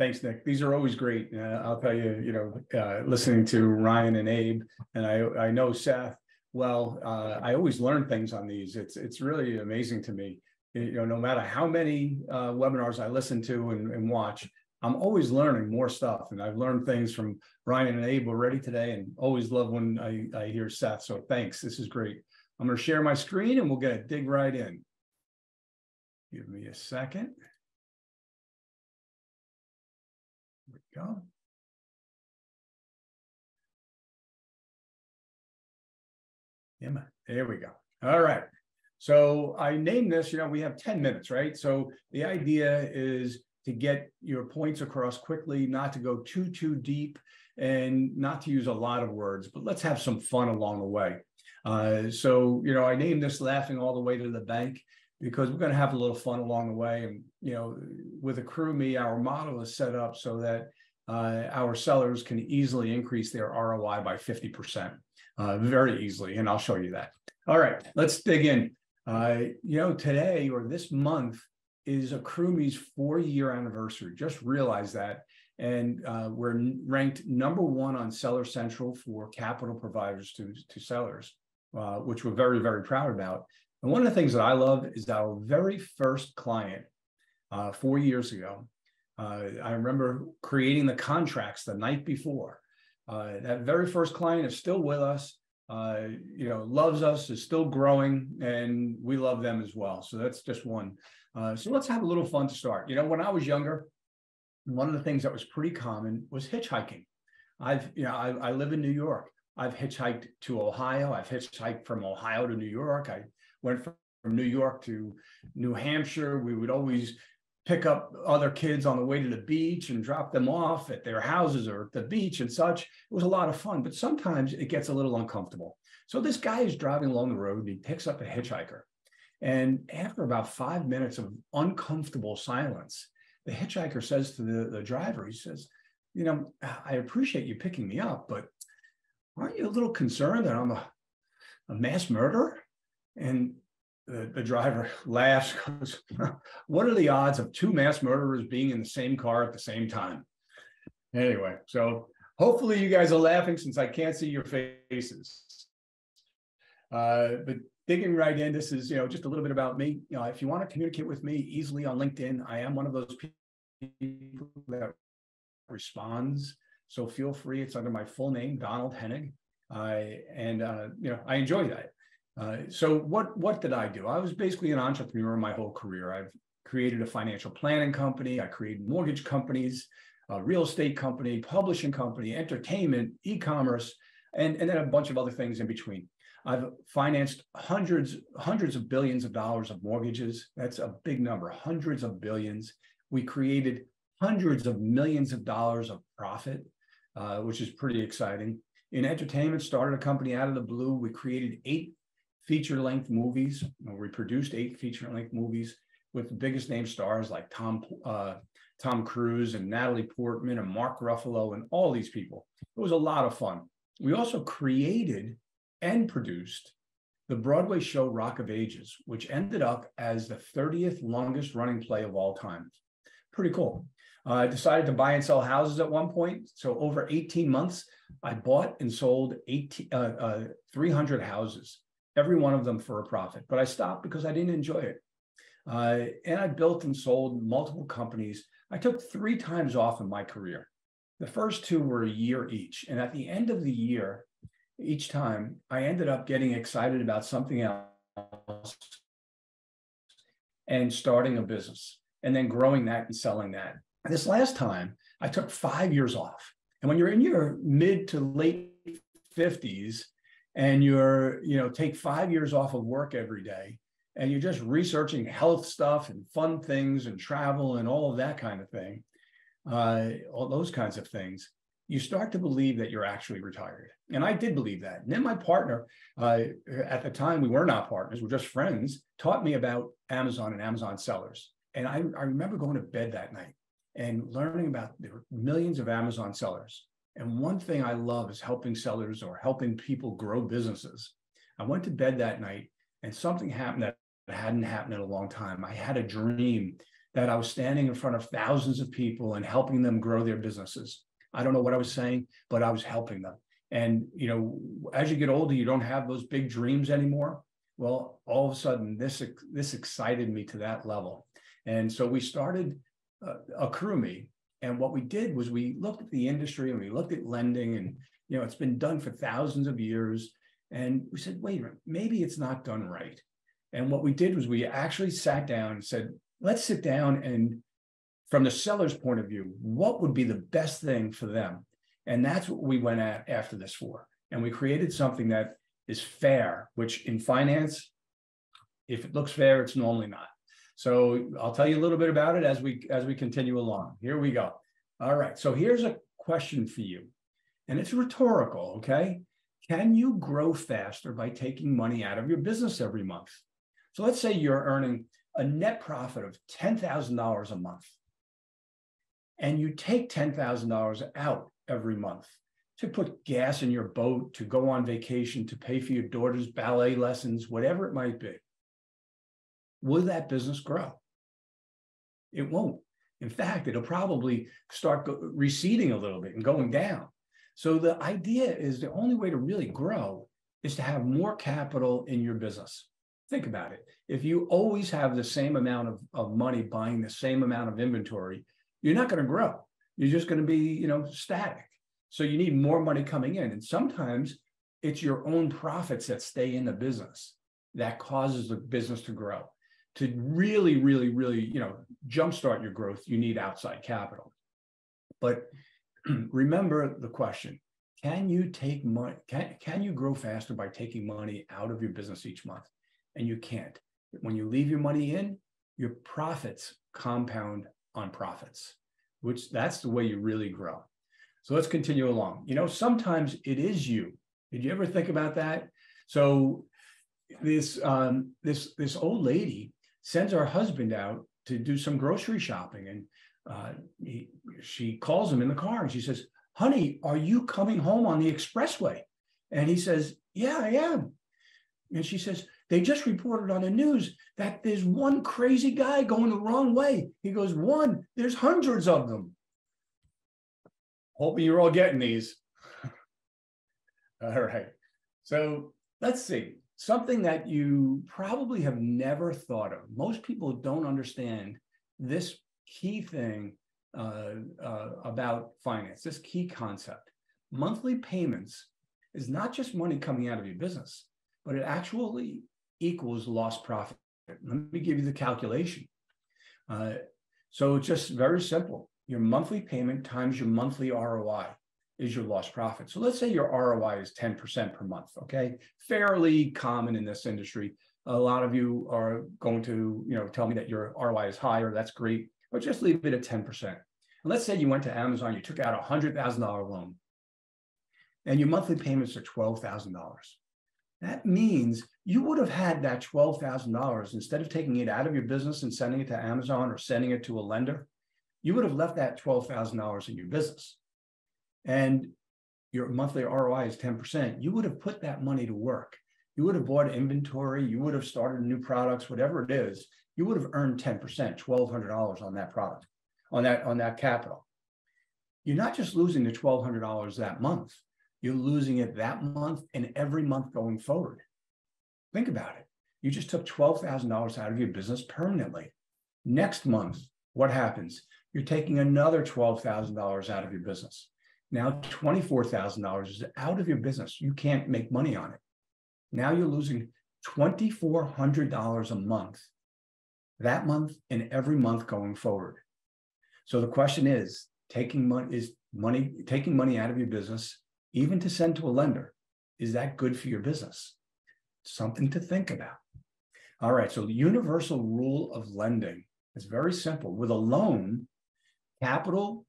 Thanks, Nick. These are always great. I'll tell you, listening to Ryan and Abe, and I know Seth well. I always learn things on these. It's really amazing to me. No matter how many webinars I listen to and watch, I'm always learning more stuff. And I've learned things from Ryan and Abe already today, and always love when I hear Seth. So thanks. This is great. I'm going to share my screen and we'll get it, dig right in. Give me a second. There we go. Yeah, there we go. All right. So I named this, we have 10 minutes, right? So the idea is to get your points across quickly, not to go too deep, and not to use a lot of words, but let's have some fun along the way. So I named this Laughing All the Way to the Bank, because we're going to have a little fun along the way. And, with AccrueMe, our model is set up so that our sellers can easily increase their ROI by 50%, very easily. And I'll show you that. All right, let's dig in. Today or this month is AccrueMe's 4-year anniversary. Just realize that. And we're ranked #1 on Seller Central for capital providers to sellers, which we're very, very proud about. And one of the things that I love is our very first client 4 years ago. I remember creating the contracts the night before. That very first client is still with us, loves us, is still growing, and we love them as well. So that's just one. So let's have a little fun to start. When I was younger, one of the things that was pretty common was hitchhiking. I live in New York. I've hitchhiked to Ohio. I've hitchhiked from Ohio to New York. I went from New York to New Hampshire. We would always pick up other kids on the way to the beach and drop them off at their houses or at the beach and such. It was a lot of fun, but sometimes it gets a little uncomfortable. So this guy is driving along the road and he picks up a hitchhiker. And after about 5 minutes of uncomfortable silence, the hitchhiker says to the driver, he says, I appreciate you picking me up, but aren't you a little concerned that I'm a mass murderer? And the driver laughs, goes, what are the odds of 2 mass murderers being in the same car at the same time? Anyway, so hopefully you guys are laughing since I can't see your faces. But digging right in, this is, just a little bit about me. If you want to communicate with me easily on LinkedIn, I am one of those people that responds. So feel free. It's under my full name, Donald Hennig. I enjoy that. So what did I do? I was basically an entrepreneur my whole career. I've created a financial planning company. I created mortgage companies, a real estate company, publishing company, entertainment, e-commerce, and then a bunch of other things in between. I've financed hundreds of billions of dollars of mortgages. That's a big number, hundreds of billions. We created hundreds of millions of dollars of profit, which is pretty exciting. In entertainment, started a company out of the blue. We created 8 feature-length movies. We produced 8 feature-length movies with the biggest name stars like Tom Cruise and Natalie Portman and Mark Ruffalo and all these people. It was a lot of fun. We also created and produced the Broadway show Rock of Ages, which ended up as the 30th longest running play of all time. Pretty cool. I decided to buy and sell houses at one point. So over 18 months, I bought and sold 300 houses, every one of them for a profit. But I stopped because I didn't enjoy it. And I built and sold multiple companies. I took 3 times off in my career. The first 2 were a year each. And at the end of the year, each time, I ended up getting excited about something else and starting a business and then growing that and selling that. And this last time, I took 5 years off. And when you're in your mid to late 50s and you're, take 5 years off of work every day, and you're just researching health stuff and fun things and travel and all of that kind of thing, all those kinds of things, you start to believe that you're actually retired. And I did believe that. And then my partner, at the time, we were not partners, we're just friends, taught me about Amazon and Amazon sellers. And I remember going to bed that night and learning about there were millions of Amazon sellers. And one thing I love is helping sellers or helping people grow businesses. I went to bed that night and something happened that hadn't happened in a long time. I had a dream that I was standing in front of thousands of people and helping them grow their businesses. I don't know what I was saying, but I was helping them. And, as you get older, you don't have those big dreams anymore. Well, all of a sudden, this excited me to that level. And so we started Accrue.me. And what we did was we looked at the industry and we looked at lending, and, it's been done for thousands of years. And we said, wait a minute, maybe it's not done right. And what we did was we actually sat down and said, let's sit down and, from the seller's point of view, what would be the best thing for them? And that's what we went after this for. And we created something that is fair, which in finance, if it looks fair, it's normally not. So I'll tell you a little bit about it as we continue along. Here we go. All right. So here's a question for you, and it's rhetorical. Okay. Can you grow faster by taking money out of your business every month? So let's say you're earning a net profit of $10,000 a month, and you take $10,000 out every month to put gas in your boat, to go on vacation, to pay for your daughter's ballet lessons, whatever it might be. Will that business grow? It won't. In fact, it'll probably start receding a little bit and going down. So the idea is the only way to really grow is to have more capital in your business. Think about it. If you always have the same amount of money buying the same amount of inventory, you're not going to grow. You're just going to be, static. So you need more money coming in. And sometimes it's your own profits that stay in the business that causes the business to grow. To really, really, really, jumpstart your growth, you need outside capital. But remember the question: can you take money? Can you grow faster by taking money out of your business each month? And you can't. When you leave your money in, your profits compound on profits, which that's the way you really grow. So let's continue along. Sometimes it is you. Did you ever think about that? So this old lady sends her husband out to do some grocery shopping, and she calls him in the car and she says, "Honey, are you coming home on the expressway?" And he says, "Yeah, I am." And she says, "They just reported on the news that there's one crazy guy going the wrong way." He goes, "One? There's hundreds of them." Hoping you're all getting these. All right. So let's see. Something that you probably have never thought of. Most people don't understand this key thing about finance, this key concept. Monthly payments is not just money coming out of your business, but it actually equals lost profit. Let me give you the calculation. So it's just very simple. Your monthly payment times your monthly ROI is your lost profit. So let's say your ROI is 10% per month, okay? Fairly common in this industry. A lot of you are going to, tell me that your ROI is higher. That's great, but just leave it at 10%. And let's say you went to Amazon, you took out a $100,000 loan, and your monthly payments are $12,000. That means you would have had that $12,000, instead of taking it out of your business and sending it to Amazon or sending it to a lender, you would have left that $12,000 in your business. And your monthly ROI is 10%. You would have put that money to work. You would have bought inventory. You would have started new products, whatever it is. You would have earned 10%, $1,200 on that product, on that capital. You're not just losing the $1,200 that month. You're losing it that month and every month going forward. Think about it. You just took $12,000 out of your business permanently. Next month, what happens? You're taking another $12,000 out of your business. Now $24,000 is out of your business. You can't make money on it. Now you're losing $2,400 a month, that month and every month going forward. So the question is, taking money out of your business, even to send to a lender, is that good for your business? Something to think about. All right, so the universal rule of lending is very simple. With a loan, capital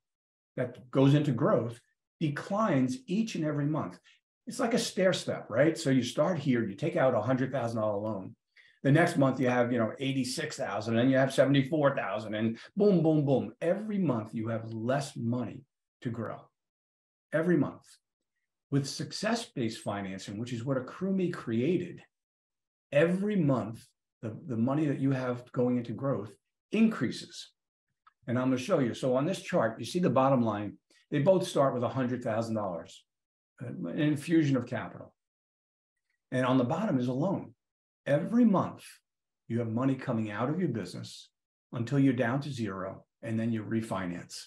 that goes into growth declines each and every month. It's like a stair step, right? So you start here, you take out a $100,000 loan. The next month you have, $86,000, and you have $74,000, and boom, boom, boom. Every month you have less money to grow. Every month. With success-based financing, which is what Accrue.me created, every month the money that you have going into growth increases. And I'm going to show you. So on this chart, you see the bottom line, they both start with $100,000, an infusion of capital. And on the bottom is a loan. Every month, you have money coming out of your business until you're down to zero, and then you refinance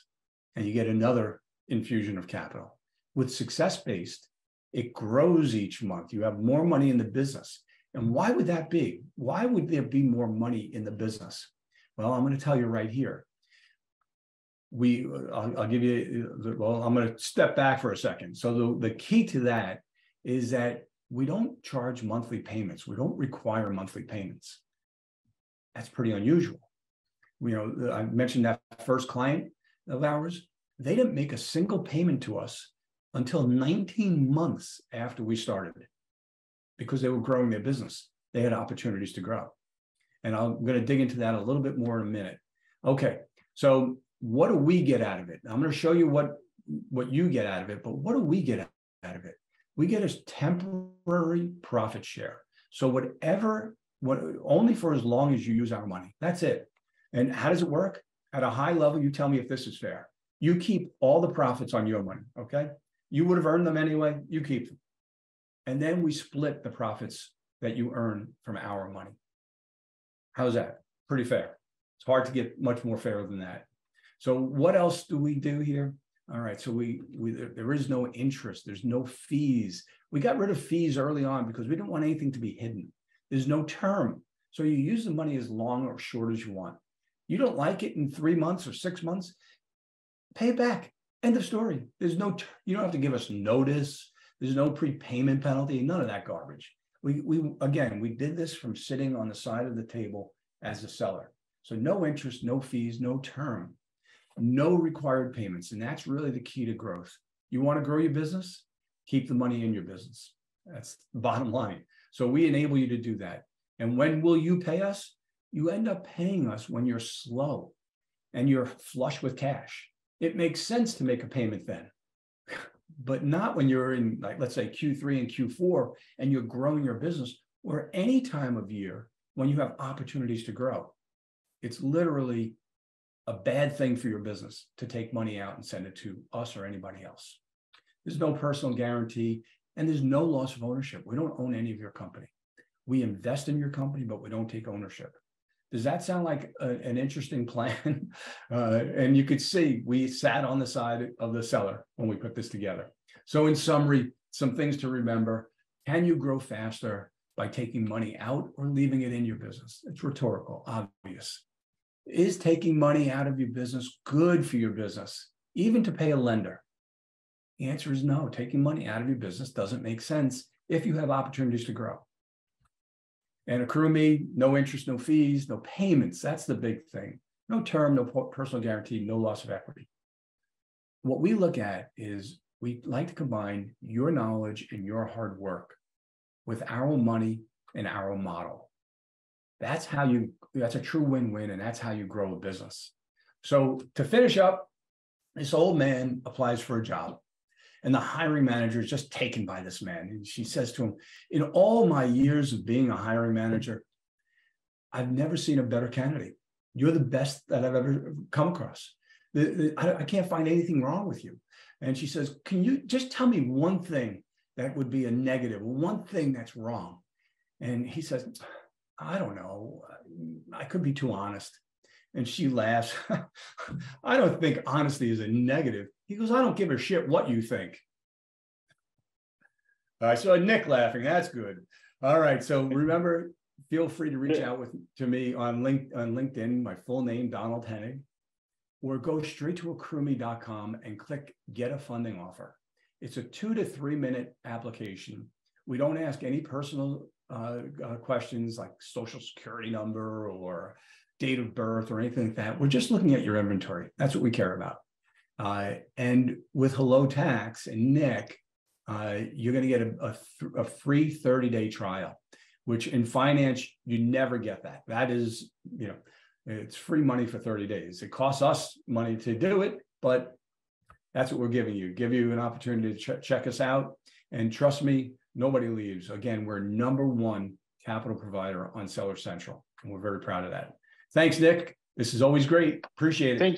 and you get another infusion of capital. With success-based, it grows each month. You have more money in the business. And why would that be? Why would there be more money in the business? Well, I'm going to tell you right here. I'll give you, well, I'm going to step back for a second. So the key to that is that we don't charge monthly payments. We don't require monthly payments. That's pretty unusual. I mentioned that first client of ours, they didn't make a single payment to us until 19 months after we started, because they were growing their business. They had opportunities to grow. And I'm going to dig into that a little bit more in a minute. Okay, so what do we get out of it? I'm going to show you what you get out of it, but what do we get out of it? We get a temporary profit share. So only for as long as you use our money. That's it. And how does it work? At a high level, you tell me if this is fair. You keep all the profits on your money, okay? You would have earned them anyway, you keep them. And then we split the profits that you earn from our money. How's that? Pretty fair. It's hard to get much more fair than that. So what else do we do here? All right, so there is no interest, there's no fees. We got rid of fees early on because we didn't want anything to be hidden. There's no term. So you use the money as long or short as you want. You don't like it in 3 months or 6 months, pay it back. End of story. You don't have to give us notice. There's no prepayment penalty, none of that garbage. We did this from sitting on the side of the table as a seller. So no interest, no fees, no term, no required payments. And that's really the key to growth. You want to grow your business? Keep the money in your business. That's the bottom line. So we enable you to do that. And when will you pay us? You end up paying us when you're slow and you're flush with cash. It makes sense to make a payment then, but not when you're in, like, let's say Q3 and Q4, and you're growing your business, or any time of year when you have opportunities to grow. It's literally a bad thing for your business to take money out and send it to us or anybody else. There's no personal guarantee, and there's no loss of ownership. We don't own any of your company. We invest in your company, but we don't take ownership. Does that sound like an interesting plan? And you could see we sat on the side of the seller when we put this together. So in summary, some things to remember. Can you grow faster by taking money out or leaving it in your business? It's rhetorical, obvious. Is taking money out of your business good for your business, even to pay a lender? The answer is no. Taking money out of your business doesn't make sense if you have opportunities to grow. And accrue me, no interest, no fees, no payments. That's the big thing. No term, no personal guarantee, no loss of equity. What we look at is we like to combine your knowledge and your hard work with our money and our model. That's a true win-win, and that's how you grow a business. So to finish up, this old man applies for a job. And the hiring manager is just taken by this man. And she says to him, in all my years of being a hiring manager, I've never seen a better candidate. You're the best that I've ever come across. I can't find anything wrong with you. And she says, can you just tell me one thing that would be a negative, one thing that's wrong? And he says, I don't know. I could be too honest. And she laughs. I don't think honesty is a negative. He goes, I don't give a shit what you think. I saw Nick laughing. That's good. All right. So remember, feel free to reach out to me on LinkedIn, my full name, Donald Hennig, or go straight to accrueme.com and click Get a Funding Offer. It's a 2 to 3 minute application. We don't ask any personal questions like social security number or date of birth or anything like that. We're just looking at your inventory. That's what we care about. And with Hello Tax and Nick, you're going to get a free 30-day trial, which in finance, you never get that. That is, it's free money for 30 days. It costs us money to do it, but that's what we're giving you. Give you an opportunity to check us out. And trust me, nobody leaves. Again, we're #1 capital provider on Seller Central, and we're very proud of that. Thanks, Nick. This is always great. Appreciate it. Thank